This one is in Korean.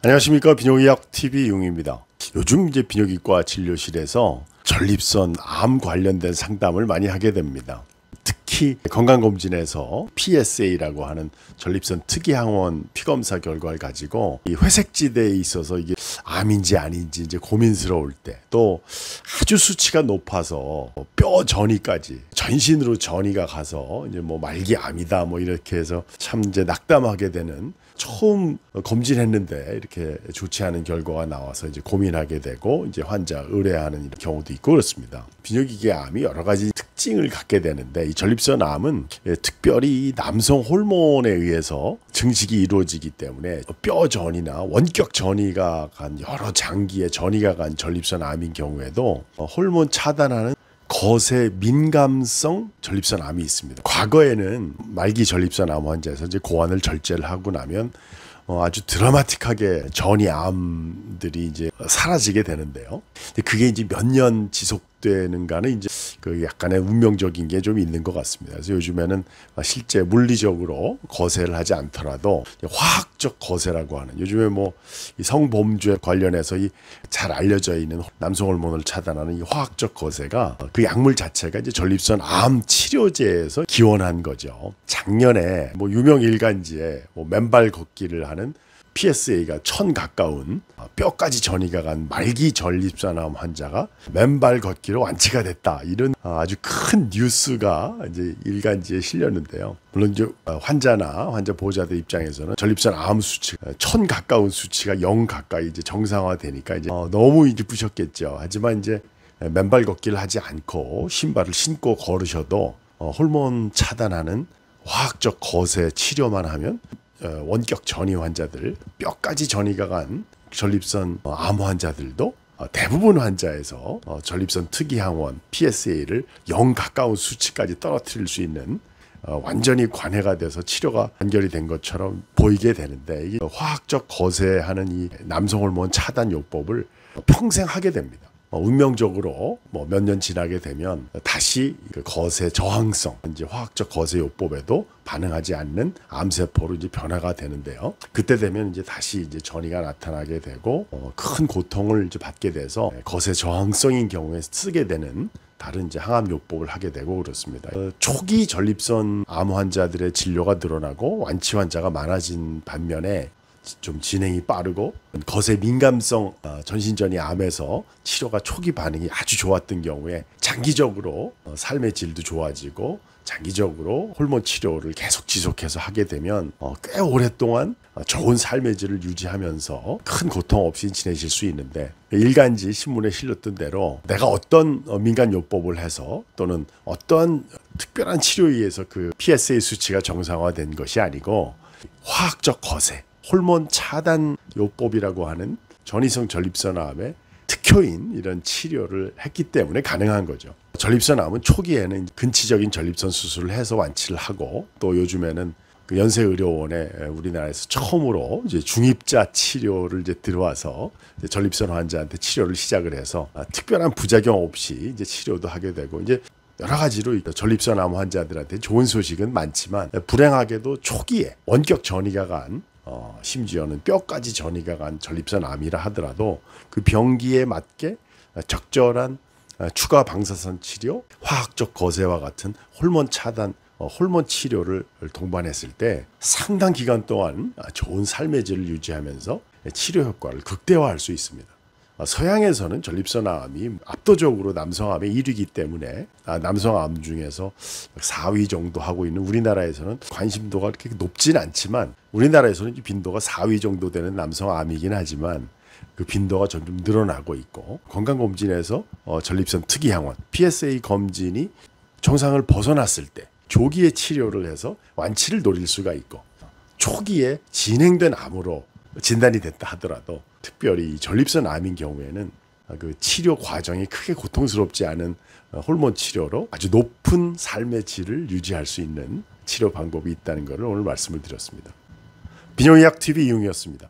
안녕하십니까. 비뇨기약TV 용입니다. 요즘 이제 비뇨기과 진료실에서 전립선 암 관련된 상담을 많이 하게 됩니다. 특히 건강검진에서 PSA라고 하는 전립선 특이항원 피검사 결과를 가지고 이 회색지대에 있어서 이게 암인지 아닌지 이제 고민스러울 때, 또 아주 수치가 높아서 뼈 전이까지 전신으로 전이가 가서 이제 뭐 말기 암이다 뭐 이렇게 해서 참 이제 낙담하게 되는, 처음 검진했는데 이렇게 좋지 않은 결과가 나와서 이제 고민하게 되고 이제 환자 의뢰하는 경우도 있고 그렇습니다. 비뇨기계 암이 여러 가지 특징을 갖게 되는데, 이 전립선 암은 특별히 남성 호르몬에 의해서 증식이 이루어지기 때문에 뼈 전이나 원격 전이가 간 여러 장기의 전이가 간 전립선 암인 경우에도 호르몬 차단하는 거세 민감성 전립선 암이 있습니다. 과거에는 말기 전립선 암 환자에서 이제 고환을 절제를 하고 나면 아주 드라마틱하게 전이 암들이 이제 사라지게 되는데요. 그게 이제 몇 년 지속되는가는 이제 그 약간의 운명적인 게 좀 있는 것 같습니다. 그래서 요즘에는 실제 물리적으로 거세를 하지 않더라도 화학적 거세라고 하는, 요즘에 뭐 이 성범죄 관련해서 이 잘 알려져 있는 남성 호르몬을 차단하는 이 화학적 거세가, 그 약물 자체가 이제 전립선 암 치료제에서 기원한 거죠. 작년에 뭐 유명 일간지에 뭐 맨발 걷기를 하는 PSA가 1000 가까운 뼈까지 전이가 간 말기 전립선암 환자가 맨발 걷기로 완치가 됐다, 이런 아주 큰 뉴스가 이제 일간지에 실렸는데요. 물론 이제 환자나 환자 보호자들 입장에서는 전립선 암 수치 1000 가까운 수치가 0 가까이 이제 정상화되니까 이제 너무 기쁘셨겠죠. 하지만 이제 맨발 걷기를 하지 않고 신발을 신고 걸으셔도 호르몬 차단하는 화학적 거세 치료만 하면 원격 전이 환자들, 뼈까지 전이가 간 전립선 암 환자들도 대부분 환자에서 전립선 특이항원 PSA를 0 가까운 수치까지 떨어뜨릴 수 있는 완전히 관해가 돼서 치료가 완결이 된 것처럼 보이게 되는데, 이게 화학적 거세하는 이 남성 호르몬 차단 요법을 평생 하게 됩니다. 운명적으로 뭐 몇 년 지나게 되면 다시 그 거세 저항성, 이제 화학적 거세 요법에도 반응하지 않는 암세포로 이제 변화가 되는데요. 그때 되면 이제 다시 이제 전이가 나타나게 되고 큰 고통을 이제 받게 돼서 거세 저항성인 경우에 쓰게 되는 다른 이제 항암 요법을 하게 되고 그렇습니다. 초기 전립선 암 환자들의 진료가 늘어나고 완치 환자가 많아진 반면에 좀 진행이 빠르고 거세 민감성 전신전이 암에서 치료가 초기 반응이 아주 좋았던 경우에 장기적으로 삶의 질도 좋아지고 장기적으로 호르몬 치료를 계속 지속해서 하게 되면 꽤 오랫동안 좋은 삶의 질을 유지하면서 큰 고통 없이 지내실 수 있는데, 일간지 신문에 실렸던 대로 내가 어떤 민간 요법을 해서 또는 어떠한 특별한 치료에 의해서 그 PSA 수치가 정상화된 것이 아니고 화학적 거세, 호르몬 차단 요법이라고 하는 전이성 전립선암의 특효인 이런 치료를 했기 때문에 가능한 거죠. 전립선암은 초기에는 근치적인 전립선 수술을 해서 완치를 하고, 또 요즘에는 그 연세의료원에 우리나라에서 처음으로 이제 중입자 치료를 이제 들어와서 이제 전립선 환자한테 치료를 시작을 해서 특별한 부작용 없이 이제 치료도 하게 되고, 이제 여러 가지로 전립선암 환자들한테 좋은 소식은 많지만, 불행하게도 초기에 원격 전이가 간 심지어는 뼈까지 전이가 간 전립선 암이라 하더라도 그 병기에 맞게 적절한 추가 방사선 치료, 화학적 거세와 같은 호르몬 차단, 호르몬 치료를 동반했을 때 상당 기간 동안 좋은 삶의 질을 유지하면서 치료 효과를 극대화할 수 있습니다. 서양에서는 전립선암이 압도적으로 남성암의 1위이기 때문에 남성암 중에서 4위 정도 하고 있는 우리나라에서는 관심도가 그렇게 높진 않지만, 우리나라에서는 빈도가 4위 정도 되는 남성암이긴 하지만 그 빈도가 점점 늘어나고 있고, 건강검진에서 전립선 특이항원 PSA 검진이 정상을 벗어났을 때 조기에 치료를 해서 완치를 노릴 수가 있고, 초기에 진행된 암으로 진단이 됐다 하더라도 특별히 전립선 암인 경우에는 그 치료 과정이 크게 고통스럽지 않은 호르몬 치료로 아주 높은 삶의 질을 유지할 수 있는 치료 방법이 있다는 것을 오늘 말씀을 드렸습니다. 비뇨기약TV 이용이었습니다.